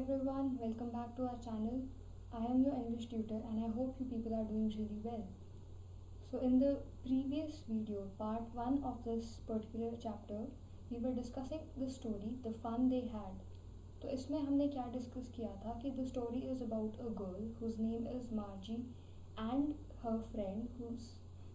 everyone, welcome back to our channel. I am your English tutor and I hope you people are doing really well. So in the previous video, part 1 of this particular chapter, we were discussing the story, the fun they had. तो इसमें हमने क्या discuss किया था कि the story is about a girl whose name is Margie and her friend whose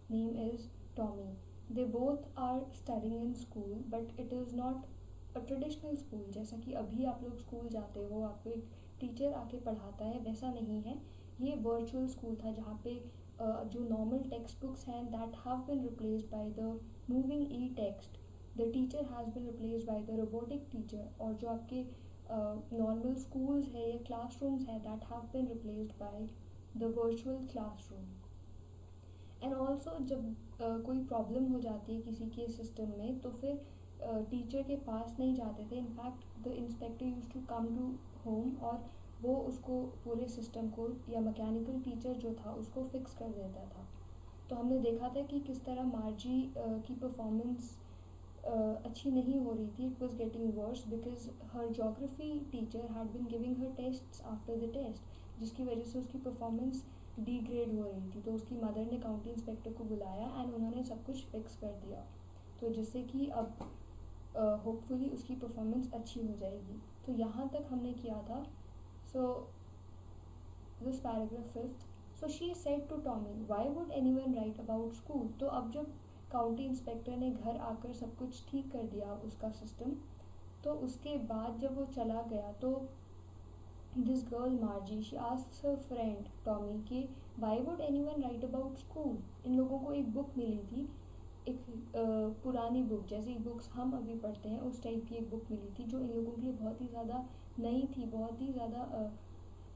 name is Tommy. They both are studying in school but it is not a traditional school जैसा कि अभी आप लोग school जाते हो, आपको एक teacher आके पढ़ाता है, वैसा नहीं है. ये वर्चुअल स्कूल था जहाँ पे जो नॉर्मल टेक्स्ट बुक्स हैं that have been replaced by the moving E text. The teacher has been replaced by the robotic teacher. और जो आपके नॉर्मल स्कूल्स है या क्लासरूम्स है that have been replaced by the virtual classroom. And also जब कोई problem हो जाती है किसी के सिस्टम में तो फिर टीचर के पास नहीं जाते थे. In fact the inspector used to come to home और वो उसको पूरे सिस्टम को या मैकेनिकल टीचर जो था उसको फिक्स कर देता था. तो हमने देखा था कि किस तरह मार्जी की परफॉर्मेंस अच्छी नहीं हो रही थी. It was getting worse because her geography teacher had been giving her tests after the test, जिसकी वजह से उसकी परफॉर्मेंस डिग्रेड हो रही थी. तो उसकी मदर ने काउंटी इंस्पेक्टर को बुलाया एंड उन्होंने सब कुछ फिक्स कर दिया, तो जिससे कि अब होपफुली उसकी परफॉर्मेंस अच्छी हो जाएगी. तो यहाँ तक हमने किया था. So this paragraph fifth. So she said to Tommy, why would anyone write about school. तो अब जब काउंटी इंस्पेक्टर ने घर आकर सब कुछ ठीक कर दिया उसका सिस्टम, तो उसके बाद जब वो चला गया तो this girl Margie she asks her friend Tommy कि why would anyone write about school. इन लोगों को एक बुक मिली थी, एक पुरानी बुक जैसी बुक्स हम अभी पढ़ते हैं उस टाइप की एक बुक मिली थी जो इन लोगों के लिए बहुत ही ज़्यादा नई थी, बहुत ही ज़्यादा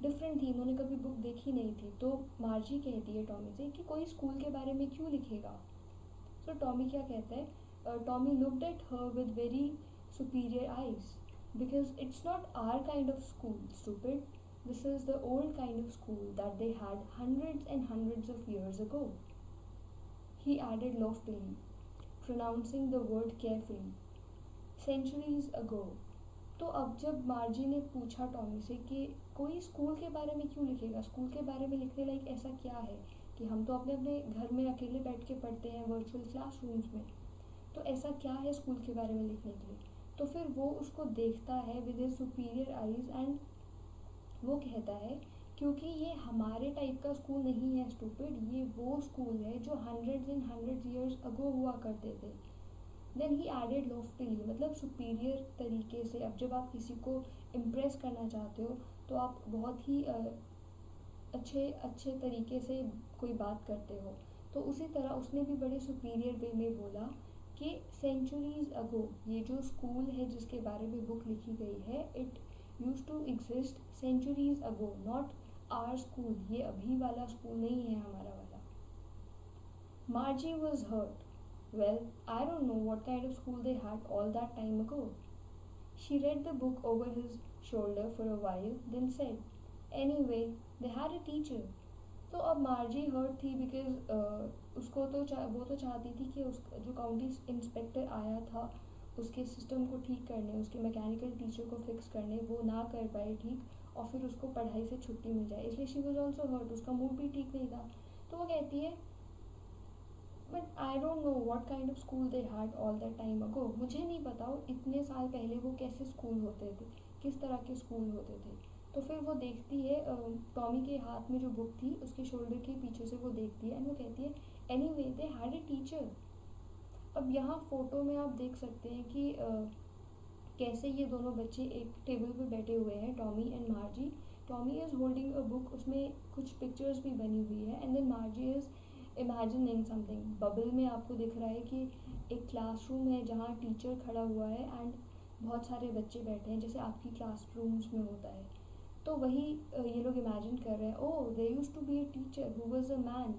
डिफरेंट थी. इन्होंने कभी बुक देखी नहीं थी. तो मार्जी कहती है टॉमी से कि कोई स्कूल के बारे में क्यों लिखेगा. सो टॉमी क्या कहता है, Tommy looked at her with very superior eyes because it's not our kind of school stupid. This is the old kind of school that they had hundreds and hundreds of years ago. He added loftily, pronouncing the word carefully, centuries ago. तो अब जब मार्जी ने पूछा Tommy से कि कोई school के बारे में क्यों लिखेगा, स्कूल के बारे में लिखने लायक ऐसा क्या है कि हम तो अपने अपने घर में अकेले बैठ के पढ़ते हैं वर्चुअल क्लासरूम्स में, तो ऐसा क्या है स्कूल के बारे में लिखने के लिए. तो फिर वो उसको देखता है with his superior eyes and वो कहता है क्योंकि ये हमारे टाइप का स्कूल नहीं है स्टूपिड, ये वो स्कूल है जो hundreds and hundreds years ago हुआ करते थे. देन ही एडेड लॉफ्टिली, मतलब सुपीरियर तरीके से. अब जब आप किसी को इम्प्रेस करना चाहते हो तो आप बहुत ही अच्छे अच्छे तरीके से कोई बात करते हो. तो उसी तरह उसने भी बड़े सुपीरियर वे में बोला कि सेंचुरीज अगो ये जो स्कूल है जिसके बारे में बुक लिखी गई है, it used to exist centuries ago, not our school. ये अभी वाला स्कूल नहीं है हमारा वाला. Margie was hurt. Well, I don't know what kind of school they had all that time ago. She read the book over his shoulder for a while, then said, Anyway, they had a teacher. तो अब मार्जी hurt थी because उसको तो वो तो चाहती थी कि उस जो काउंटी इंस्पेक्टर आया था उसके सिस्टम को ठीक करने, उसके मैकेनिकल टीचर को फिक्स करने, वो ना कर पाए ठीक और फिर उसको पढ़ाई से छुट्टी मिल जाए, इसलिए शी वॉज ऑल्सो हर्ट. उसका मूड भी ठीक नहीं था. तो वो कहती है but I don't know what kind of school they had all that time ago. मुझे नहीं पता इतने साल पहले वो कैसे स्कूल होते थे, किस तरह के स्कूल होते थे. तो फिर वो देखती है टॉमी के हाथ में जो बुक थी उसके शोल्डर के पीछे से वो देखती है एंड वो कहती है anyway they had a teacher. अब यहाँ फ़ोटो में आप देख सकते हैं कि कैसे ये दोनों बच्चे एक टेबल पर बैठे हुए हैं, Tommy and Margie. Tommy is holding a book, उसमें कुछ पिक्चर्स भी बनी हुई है and then Margie is imagining something. Bubble में आपको दिख रहा है कि एक क्लासरूम है जहाँ टीचर खड़ा हुआ है एंड बहुत सारे बच्चे बैठे हैं जैसे आपकी क्लासरूम्स में होता है. तो वही ये लोग इमेजिन कर रहे हैं. Oh they used to be a teacher who was a man.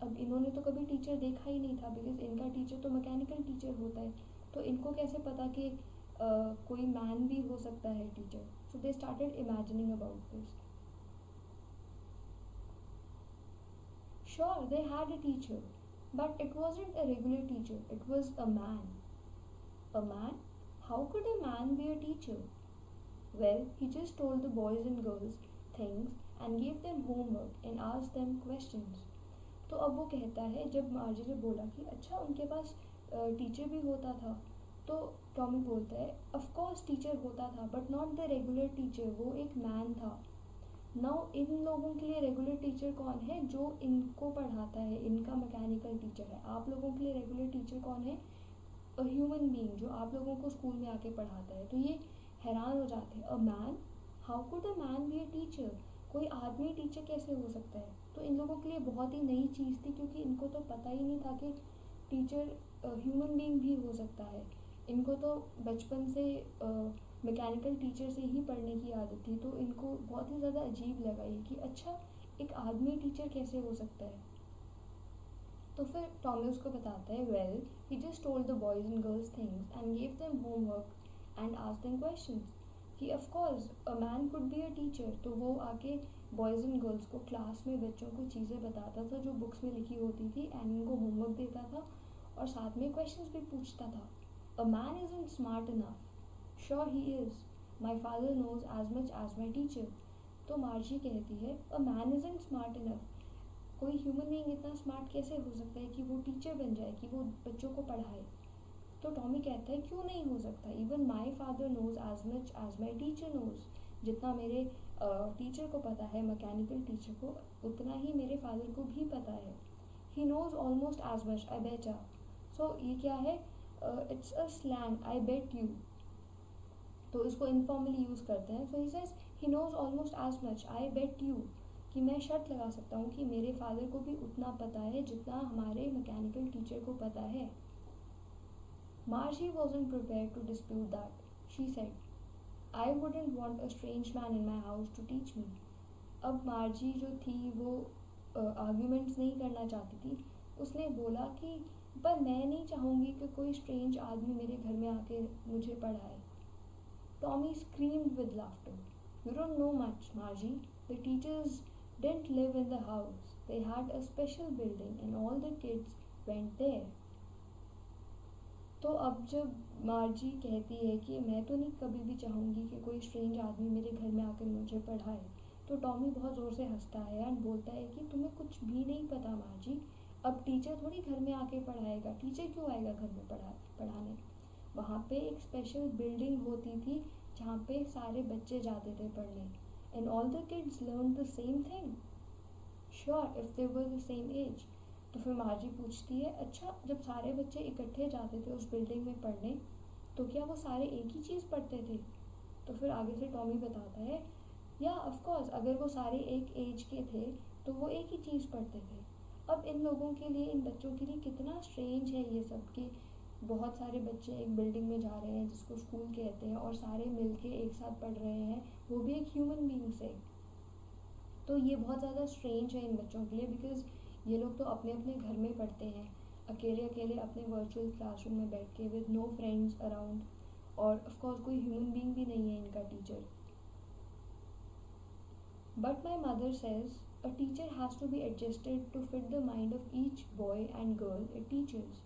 अब इन्होंने तो कभी टीचर देखा ही नहीं था बिकॉज इनका टीचर तो मैकेनिकल टीचर होता है. तो इनको कैसे पता कि कोई मैन भी हो सकता है teacher. So they started imagining about this. Sure, they had a teacher, but it wasn't a regular teacher, it was a man. A man? How could a man be a teacher? Well, he just told the boys and girls things and gave them homework and asked them questions. तो अब वो कहता है, जब मार्जी ने बोला कि अच्छा उनके पास टीचर भी होता था, तो टॉमी बोलता है ऑफ कोर्स टीचर होता था but not the regular teacher, वो एक मैन था. नाउ इन लोगों के लिए रेगुलर टीचर कौन है? जो इनको पढ़ाता है, इनका मैकेनिकल टीचर है. आप लोगों के लिए रेगुलर टीचर कौन है? अ ह्यूमन बीइंग, जो आप लोगों को स्कूल में आके पढ़ाता है. तो ये हैरान हो जाते हैं, a man, how could a man B a teacher? कोई आदमी टीचर कैसे हो सकता है? तो इन लोगों के लिए बहुत ही नई चीज़ थी, क्योंकि इनको तो पता ही नहीं था कि टीचर ह्यूमन बीइंग भी हो सकता है. इनको तो बचपन से मैकेनिकल टीचर से ही पढ़ने की आदत थी, तो इनको बहुत ही ज़्यादा अजीब लगा ये कि अच्छा एक आदमी टीचर कैसे हो सकता है. तो फिर टॉमी उसको बताता है, well he just told the boys and girls things and gave them homework and asked them questions. कि of course a man could be a teacher. तो वो आके बॉयज़ एंड गर्ल्स को क्लास में बच्चों को चीज़ें बताता था जो बुक्स में लिखी होती थी, एंड उनको होमवर्क देता था और साथ में क्वेश्चंस भी पूछता था. A man isn't smart enough. Sure he is. My father knows as much as my teacher. तो मार्जी कहती है, a man isn't smart enough. कोई ह्यूमन बीइंग इतना स्मार्ट कैसे हो सकता है कि वो टीचर बन जाए, कि वो बच्चों को पढ़ाए. तो टॉमी कहता है, क्यों नहीं हो सकता? Even my father knows as much as my teacher knows. जितना मेरे टीचर को पता है, मैकेनिकल टीचर को, उतना ही मेरे फादर को भी पता है. He knows almost as much, I bet. So ये क्या है? It's a slang, I bet you. तो इसको इनफॉर्मली यूज़ करते हैं. So he says he knows almost as much, I bet you. कि मैं शर्त लगा सकता हूँ कि मेरे फादर को भी उतना पता है जितना हमारे मैकेनिकल टीचर को पता है. Margie wasn't prepared to dispute that. She said, I wouldn't want a strange man in my house to teach me. अब मार्जी जो थी वो आर्ग्यूमेंट्स नहीं करना चाहती थी. उसने बोला कि पर मैं नहीं चाहूँगी कि कोई स्ट्रेंज आदमी मेरे घर में आके मुझे पढ़ाए. Tommy screamed with laughter. You don't know much, Margie. The teachers didn't live in the house. They had a special building and all the kids went there. तो अब जब मार्जी कहती है कि मैं तो नहीं कभी भी चाहूँगी कि कोई स्ट्रेंज आदमी मेरे घर में आकर मुझे पढ़ाए, तो टॉमी बहुत ज़ोर से हंसता है एंड बोलता है कि तुम्हें कुछ भी नहीं पता मार्जी. अब टीचर थोड़ी घर में आके पढ़ाएगा. टीचर क्यों आएगा घर में पढ़ाने? वहाँ पे एक स्पेशल बिल्डिंग होती थी जहाँ पे सारे बच्चे जाते थे पढ़ने. And all the kids learn the same thing. Sure, if they were the same age. तो फिर मार्जी पूछती है, अच्छा जब सारे बच्चे इकट्ठे जाते थे उस बिल्डिंग में पढ़ने, तो क्या वो सारे एक ही चीज़ पढ़ते थे? तो फिर आगे से टॉमी बताता है, या ऑफ कोर्स अगर वो सारे एक एज के थे तो वो एक ही चीज़ पढ़ते थे. अब इन लोगों के लिए, इन बच्चों के लिए कितना स्ट्रेंज है ये सब कि बहुत सारे बच्चे एक बिल्डिंग में जा रहे हैं जिसको स्कूल कहते हैं और सारे मिलके एक साथ पढ़ रहे हैं, वो भी एक ह्यूमन बीइंग से. तो ये बहुत ज़्यादा स्ट्रेंज है इन बच्चों के लिए, बिकॉज ये लोग तो अपने अपने घर में पढ़ते हैं, अकेले अकेले अपने वर्चुअल क्लासरूम में बैठ के विद नो फ्रेंड्स अराउंड, और ऑफ कोर्स कोई ह्यूमन बीइंग भी नहीं है इनका teacher. But my mother says a teacher has to be adjusted to fit the mind of each boy and girl it teaches,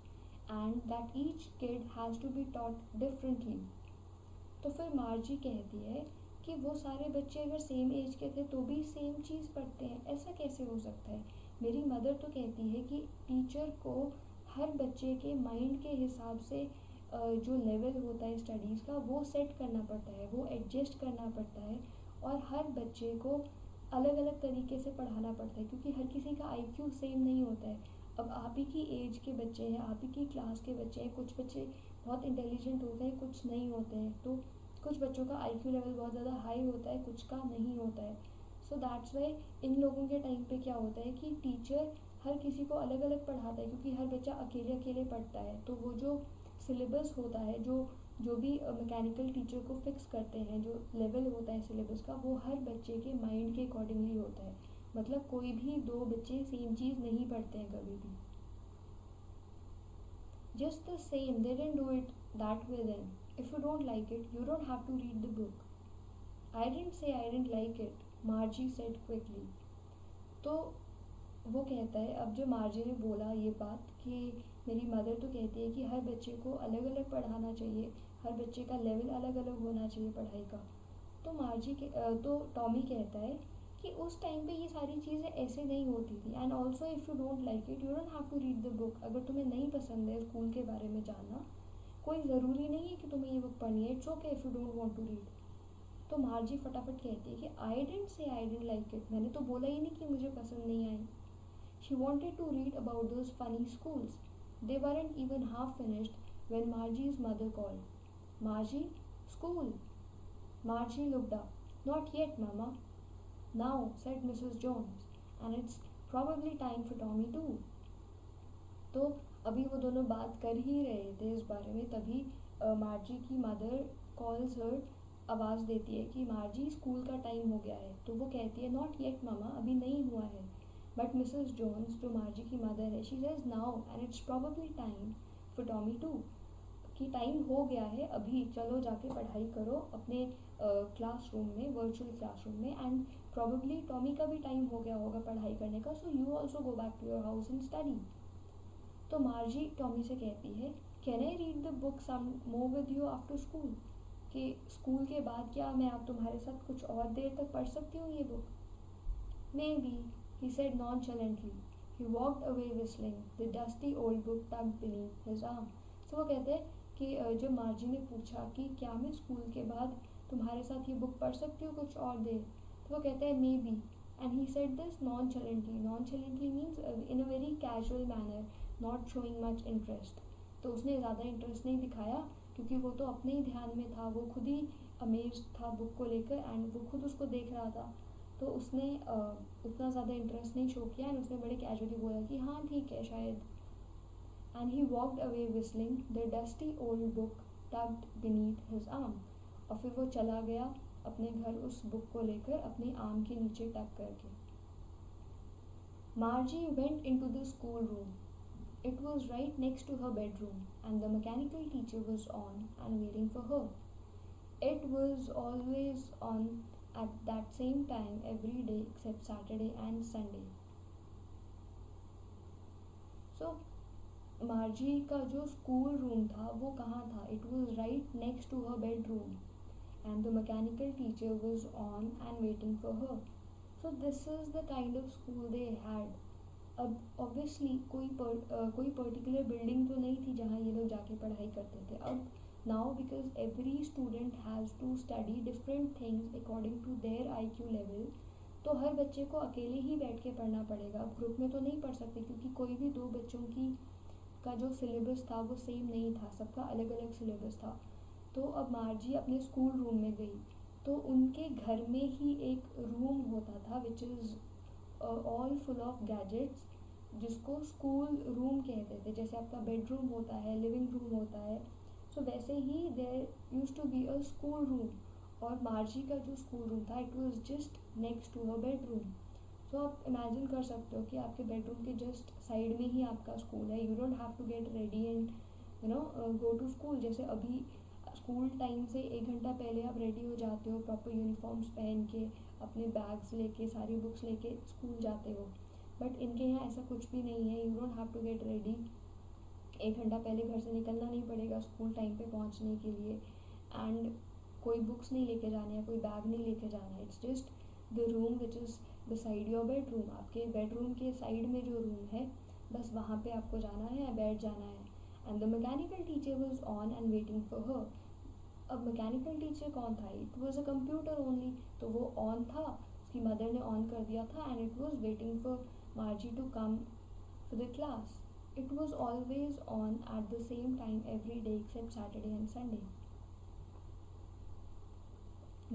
and that each kid has to be taught differently. तो फिर मार्जी कहती है कि वो सारे बच्चे अगर same as के थे तो भी सेम चीज़ पढ़ते हैं, ऐसा कैसे हो सकता है? मेरी मदर तो कहती है कि टीचर को हर बच्चे के माइंड के हिसाब से जो लेवल होता है स्टडीज़ का वो सेट करना पड़ता है, वो एडजस्ट करना पड़ता है, और हर बच्चे को अलग अलग तरीके से पढ़ाना पड़ता है, क्योंकि हर किसी का आईक्यू सेम नहीं होता है. अब आप ही की एज के बच्चे हैं, आप ही की क्लास के बच्चे हैं, कुछ बच्चे बहुत इंटेलिजेंट होते हैं, कुछ नहीं होते हैं. तो कुछ बच्चों का आईक्यू लेवल बहुत ज़्यादा हाई होता है, कुछ का नहीं होता है. सो दैट्स वाई इन लोगों के टाइम पे क्या होता है कि टीचर हर किसी को अलग अलग पढ़ाता है, क्योंकि हर बच्चा अकेले अकेले पढ़ता है. तो वो जो सिलेबस होता है, जो भी मैकेनिकल टीचर को फिक्स करते हैं, जो लेवल होता है सिलेबस का, वो हर बच्चे के माइंड के अकॉर्डिंगली होता है. मतलब कोई भी दो बच्चे सेम चीज़ नहीं पढ़ते हैं कभी भी. Just the same, they didn't do it that way then. If you don't like it, you don't have to read the book. I didn't say I didn't like it, Margie said quickly. तो वो कहता है, अब जो मार्जी ने बोला ये बात कि मेरी मदर तो कहती है कि हर बच्चे को अलग अलग पढ़ाना चाहिए, हर बच्चे का लेवल अलग अलग होना चाहिए पढ़ाई का. तो टॉमी कहता है कि उस टाइम पे ये सारी चीज़ें ऐसे नहीं होती थी, and also if you don't like it you don't have to read the book. अगर तुम्हें नहीं पसंद है स्कूल के बारे में जानना, कोई ज़रूरी नहीं है कि तुम्हें ये बुक पढ़नी है, it's okay if you don't want to read. तो मार्जी फटाफट कहती है कि I didn't say I didn't like it, मैंने तो बोला ही नहीं कि मुझे पसंद नहीं आई। She wanted to read about those funny schools, they weren't even half finished when Margie's mother called. Margie, school. Margie looked up. Not yet, Mama. Now, said Mrs. Jones, and it's probably time for Tommy too. तो अभी वो दोनों बात कर ही रहे थे इस बारे में, तभी मार्जी की मदर कॉल्स हर, आवाज़ देती है कि मार्जी स्कूल का टाइम हो गया है। तो वो कहती है नॉट येट मामा, अभी नहीं हुआ है। बट मिसेस जोन्स जो मार्जी की मदर है, she says now and it's probably time for Tommy too, कि टाइम हो गया है अभी, चलो जाके पढ़ाई करो अपने क्लासरूम में, वर्चुअल क्लासरूम में, एंड प्रॉबली टॉमी का भी टाइम हो गया होगा पढ़ाई करने का, so you also go back to your house and study. तो मार्जी टॉमी से कहती है can I read the book some more with you after school, कि स्कूल के बाद क्या मैं आप तुम्हारे साथ कुछ और देर तक पढ़ सकती हूँ ये book. May be, he said nonchalantly. He walked away whistling, the dusty old book tucked beneath his arm. So वो कहते हैं कि जब मार्जी ने पूछा कि क्या मैं स्कूल के बाद तुम्हारे साथ ये बुक पढ़ सकती हूँ कुछ और देर, तो वो कहता है may be, and he said this nonchalantly. Nonchalantly means in a very casual manner, not showing much interest. तो उसने ज़्यादा इंटरेस्ट नहीं दिखाया क्योंकि वो तो अपने ही ध्यान में था, वो खुद ही अमेज था बुक को लेकर, एंड वो खुद उसको देख रहा था, तो उसने उतना ज़्यादा इंटरेस्ट नहीं शो किया, एंड उसने बड़े कैजुअली बोला कि हाँ ठीक है शायद। And he walked away whistling, the dusty old book tugged beneath his arm. और फिर वो चला गया अपने घर उस बुक को लेकर अपने आर्म के नीचे टक करके। मार्जी went into the school room. It was right next to her bedroom, and the mechanical teacher was on and waiting for her. It was always on at that same time every day except Saturday and Sunday. So, मार्जी का जो school room था वो कहाँ था? It was right next to her bedroom, and the mechanical teacher was on and waiting for her. So this is the kind of school they had. अब obviously कोई particular building तो नहीं थी जहाँ ये लोग जाके पढ़ाई करते थे। अब now because every student has to study different things according to their IQ level, तो हर बच्चे को अकेले ही बैठ के पढ़ना पड़ेगा। अब ग्रुप में तो नहीं पढ़ सकते क्योंकि कोई भी दो बच्चों का जो सिलेबस था वो सेम नहीं था, सबका अलग अलग सिलेबस था। तो अब मार्जी अपने स्कूल रूम में गई, तो उनके घर में ही एक रूम होता था which is all full of gadgets, जिसको स्कूल रूम कहते थे। जैसे आपका बेडरूम होता है, लिविंग रूम होता है, सो वैसे ही there used to be a school room. और मार्जी का जो स्कूल रूम था it was just next to her bedroom. So आप इमेजिन कर सकते हो कि आपके बेडरूम के जस्ट साइड में ही आपका स्कूल है। You don't have to get ready and go to school. जैसे अभी स्कूल टाइम से 1 घंटा पहले आप रेडी हो जाते हो प्रॉपर यूनिफॉर्म्स पहन के, अपने बैग्स लेके, सारी बुक्स लेके स्कूल जाते हो, बट इनके यहाँ ऐसा कुछ भी नहीं है। You don't have to get ready, 1 घंटा पहले घर से निकलना नहीं पड़ेगा स्कूल टाइम पे पहुँचने के लिए, एंड कोई बुक्स नहीं लेके जाने हैं, कोई बैग नहीं लेके जाना है। It's just the room which is beside your bedroom. आपके बेडरूम के साइड में जो रूम है बस वहाँ पे आपको जाना है, बैठ जाना है। And the mechanical teacher was on and waiting for her. अब मैकेनिकल टीचर कौन था? It was a computer only, तो वो ऑन था, उसकी मदर ने ऑन कर दिया था, and it was waiting for Margie to come for the class. It was always on at the same time every day except Saturday and Sunday.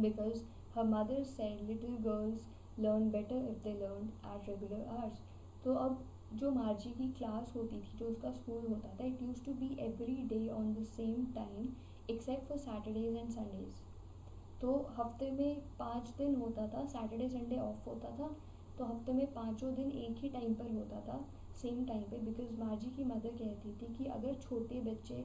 Because her mother said little girls learn better if they learned at regular hours. तो अब जो मार्जी की class होती थी, जो उसका school होता था, it used to be every day on the same time except for Saturdays and Sundays. तो हफ्ते में 5 दिन होता था, सैटरडे संडे ऑफ होता था, तो हफ्ते में 5 दिन एक ही टाइम पर होता था, सेम टाइम पे। बिकॉज मार्जी की मदर कहती थी कि अगर छोटे बच्चे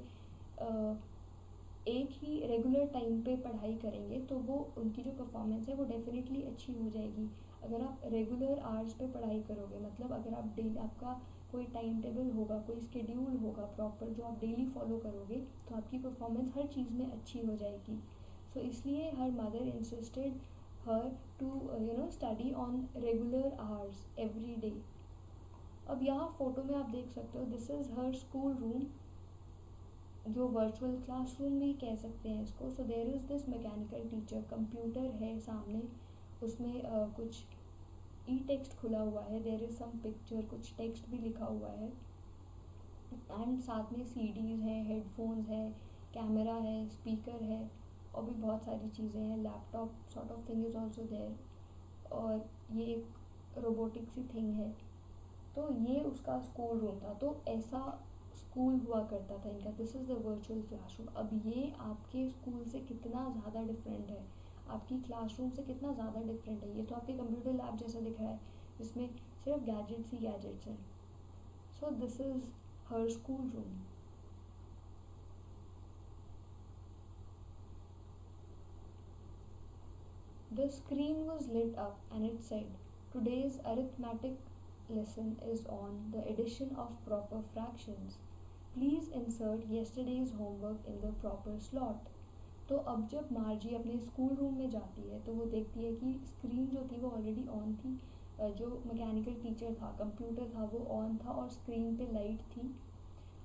एक ही रेगुलर टाइम पे पढ़ाई करेंगे तो वो उनकी जो परफॉर्मेंस है वो डेफिनेटली अच्छी हो जाएगी। अगर आप रेगुलर आवर्स पे पढ़ाई करोगे, मतलब अगर आप डेली, आपका कोई टाइम टेबल होगा, कोई स्केड्यूल होगा प्रॉपर जो आप डेली फॉलो करोगे, तो आपकी परफॉर्मेंस हर चीज़ में अच्छी हो जाएगी। सो इसलिए हर mother insisted her to study on regular hours every day. अब यहाँ फोटो में आप देख सकते हो, this is her school room, जो वर्चुअल क्लासरूम भी कह सकते हैं इसको. So there is this mechanical teacher, computer है सामने, उसमें कुछ ई टेक्स्ट खुला हुआ है, देयर इज़ सम पिक्चर, कुछ टेक्स्ट भी लिखा हुआ है, एंड साथ में सीडीज़ हैं, हेडफोन्स है, कैमरा है, स्पीकर है, और भी बहुत सारी चीज़ें हैं. Laptop sort of thing is also there, और ये एक रोबोटिक सी थिंग है. तो ये उसका स्कूल रूम था. तो ऐसा स्कूल हुआ करता था इनका. This is the virtual classroom. अब ये आपके स्कूल से कितना ज़्यादा डिफरेंट है, आपकी क्लासरूम से कितना ज़्यादा डिफरेंट है. ये तो आपके कंप्यूटर लैब जैसा दिख रहा है, जिसमें सिर्फ गैजेट्स ही गैजेट्स हैं. So this is her school room. The screen was lit up and it said, "Today's arithmetic lesson is on the addition of proper fractions. Please insert yesterday's homework in the proper slot." तो अब जब मार्जी अपने school room में जाती है तो वो देखती है कि स्क्रीन जो थी वो ऑलरेडी ऑन थी. जो मैकेनिकल टीचर था, कंप्यूटर था, वो ऑन था और स्क्रीन पे लाइट थी,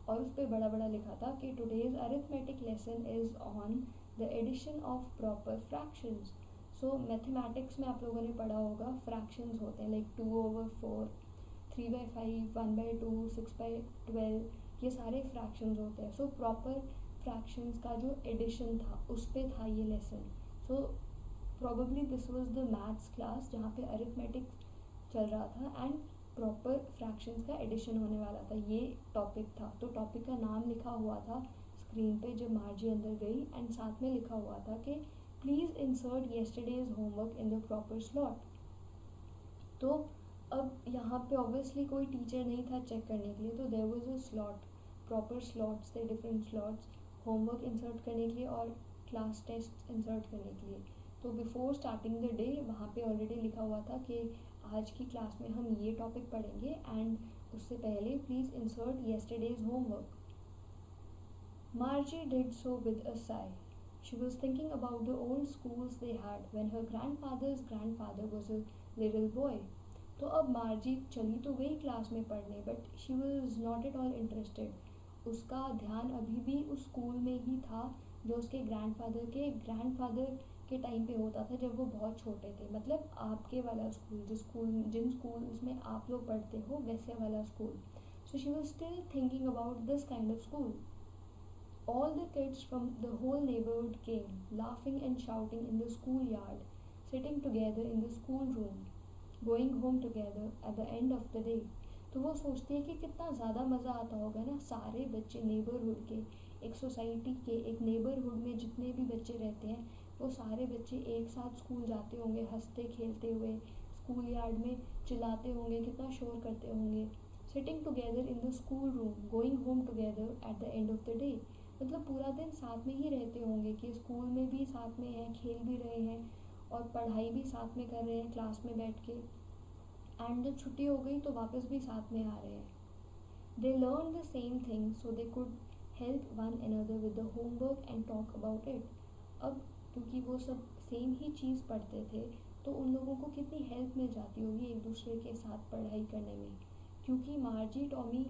और उस पर बड़ा बड़ा लिखा था कि today's arithmetic lesson is on the addition of proper fractions. So mathematics में आप लोगों ने पढ़ा होगा, फ्रैक्शंस होते हैं लाइक 2/4, 3/5, 1/2, 6/12, ये सारे फ्रैक्शंस होते हैं. सो प्रॉपर फ्रैक्शंस का जो एडिशन था उस पर था ये lesson. So probably this was the maths class जहाँ पे अरिथमेटिक चल रहा था एंड प्रॉपर फ्रैक्शंस का एडिशन होने वाला था, ये टॉपिक था. तो टॉपिक का नाम लिखा हुआ था स्क्रीन पे जब मार्जी अंदर गई, एंड साथ में लिखा हुआ था कि please insert yesterday's homework in the proper slot. तो अब यहाँ पे ऑब्वियसली कोई टीचर नहीं था चेक करने के लिए, तो there was a slot, proper slots थे, डिफरेंट स्लॉट्स होमवर्क इंसर्ट करने के लिए और क्लास टेस्ट इंसर्ट करने के लिए. तो बिफोर स्टार्टिंग द डे वहाँ पे ऑलरेडी लिखा हुआ था कि आज की क्लास में हम ये टॉपिक पढ़ेंगे, एंड उससे पहले please insert yesterday's homework. Margie did so with a sigh. She was thinking about the old schools they had when her grandfather's grandfather was a little boy. तो अब मार्जी चली तो गई क्लास में पढ़ने, but she was not at all interested. उसका ध्यान अभी भी उस स्कूल में ही था जो उसके ग्रैंडफादर के टाइम पे होता था जब वो बहुत छोटे थे. मतलब आपके वाला स्कूल, जिन स्कूल्स में आप लोग पढ़ते हो वैसे वाला school. So she was still thinking about this kind of school. All the kids from the whole neighborhood came, laughing and shouting in the schoolyard, sitting together in the schoolroom, going home together at the end of the day. तो वो सोचती है कि कितना ज़्यादा मज़ा आता होगा ना, सारे बच्चे नेबरहुड के, एक सोसाइटी के, एक नेबरहुड में जितने भी बच्चे रहते हैं वो सारे बच्चे एक साथ स्कूल जाते होंगे, हंसते खेलते हुए, स्कूल यार्ड में चिल्लाते होंगे, कितना शोर करते होंगे. Sitting together in the school room, going home together at the end of the day. मतलब पूरा दिन साथ में ही रहते होंगे कि स्कूल में भी साथ में हैं, खेल भी रहे हैं और पढ़ाई भी साथ में कर रहे हैं क्लास में बैठ के, एंड जब छुट्टी हो गई तो वापस भी साथ में आ रहे हैं. They learn the same thing so they could help one another with the homework and talk about it. अब क्योंकि वो सब सेम ही चीज़ पढ़ते थे तो उन लोगों को कितनी हेल्प मिल जाती होगी एक दूसरे के साथ पढ़ाई करने में. क्योंकि मार्जी, टॉमी,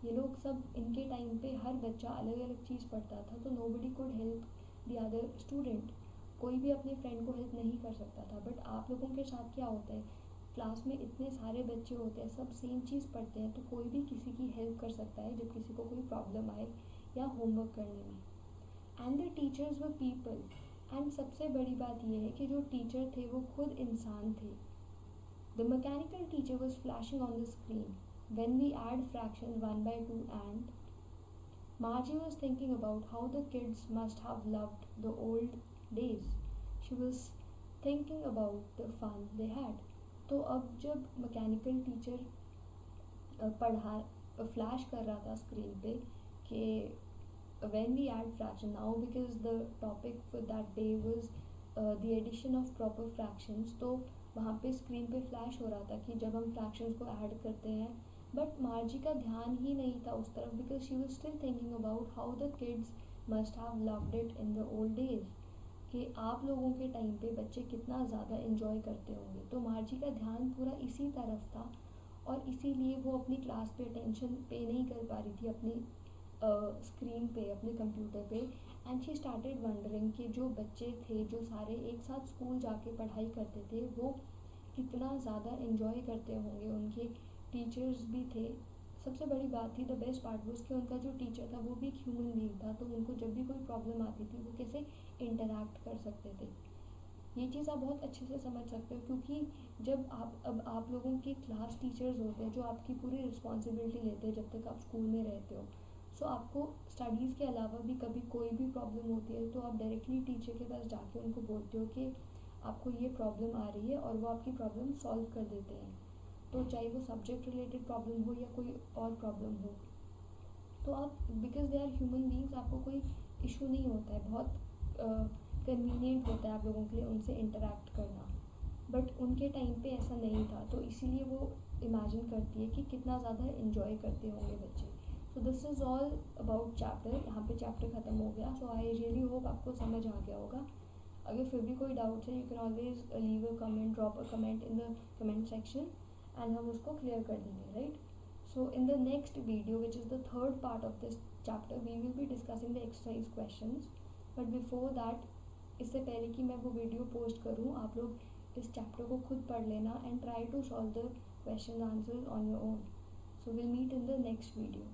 ये लोग सब, इनके टाइम पे हर बच्चा अलग अलग चीज़ पढ़ता था, तो nobody could help the other student. कोई भी अपने फ्रेंड को हेल्प नहीं कर सकता था. बट आप लोगों के साथ क्या होता है, क्लास में इतने सारे बच्चे होते हैं, सब सेम चीज़ पढ़ते हैं, तो कोई भी किसी की हेल्प कर सकता है जब किसी को कोई प्रॉब्लम आए या होमवर्क करने में. And the teachers were people. And सबसे बड़ी बात यह है कि जो टीचर थे वो खुद इंसान थे. The mechanical teacher was flashing on the screen when we add fractions 1/2, and Margie was thinking about how the kids must have loved the old days. She was thinking about the fun they had. तो अब जब mechanical teacher पढ़ा flash कर रहा था screen पे कि when we add fraction now, because the topic for that day was the addition of proper fractions, तो वहाँ पे स्क्रीन पे फ्लैश हो रहा था कि जब हम फ्रैक्शंस को ऐड करते हैं. बट मार्जी का ध्यान ही नहीं था उस तरफ, because she was still thinking about how the kids must have loved it in the old days. कि आप लोगों के टाइम पे बच्चे कितना ज़्यादा इन्जॉय करते होंगे। तो मार्जी का ध्यान पूरा इसी तरफ था और इसीलिए वो अपनी क्लास पे अटेंशन पे नहीं कर पा रही थी अपनी स्क्रीन पे, अपने कंप्यूटर पे। एंड शी स्टार्टेड वंडरिंग कि जो बच्चे थे जो सारे एक साथ स्कूल जाके पढ़ाई करते थे वो कितना ज़्यादा इन्जॉय करते होंगे, उनके टीचर्स भी थे। सबसे बड़ी बात थी, द बेस्ट पार्ट वो कि उनका जो टीचर था वो भी एक ह्यूमन बीइंग था, तो उनको जब भी कोई प्रॉब्लम आती थी वो कैसे इंटरैक्ट कर सकते थे। ये चीज़ आप बहुत अच्छे से समझ सकते हो, क्योंकि जब आप लोगों के क्लास टीचर्स होते हैं जो आपकी पूरी रिस्पॉन्सिबिलिटी लेते हैं जब तक आप स्कूल में रहते हो। सो आपको स्टडीज़ के अलावा भी कभी कोई भी प्रॉब्लम होती है तो आप डायरेक्टली टीचर के पास जाके उनको बोलते हो कि आपको ये प्रॉब्लम आ रही है, और वो आपकी प्रॉब्लम सॉल्व कर देते हैं। तो चाहे वो सब्जेक्ट रिलेटेड प्रॉब्लम हो या कोई और प्रॉब्लम हो, तो आप, because they are human beings, आपको कोई इशू नहीं होता है, बहुत कन्वीनियंट होता है आप लोगों के लिए उनसे इंटरेक्ट करना। बट उनके टाइम पे ऐसा नहीं था, तो इसीलिए वो इमेजिन करती है कि कितना ज़्यादा इन्जॉय करते होंगे बच्चे। So this is all about chapter. यहाँ पे चैप्टर ख़त्म हो गया। सो आई रियली होप आपको समझ आ गया होगा। अगर फिर भी कोई डाउट है, you can always leave a comment, drop a comment in the comment section, and हम उसको क्लियर कर देंगे, right. So in the next video, which is the third part of this chapter, we will be discussing the exercise questions. But before that, इससे पहले कि मैं वो video post करूँ, आप लोग इस चैप्टर को खुद पढ़ लेना and try to solve the question answers on your own. So we'll meet in the next video.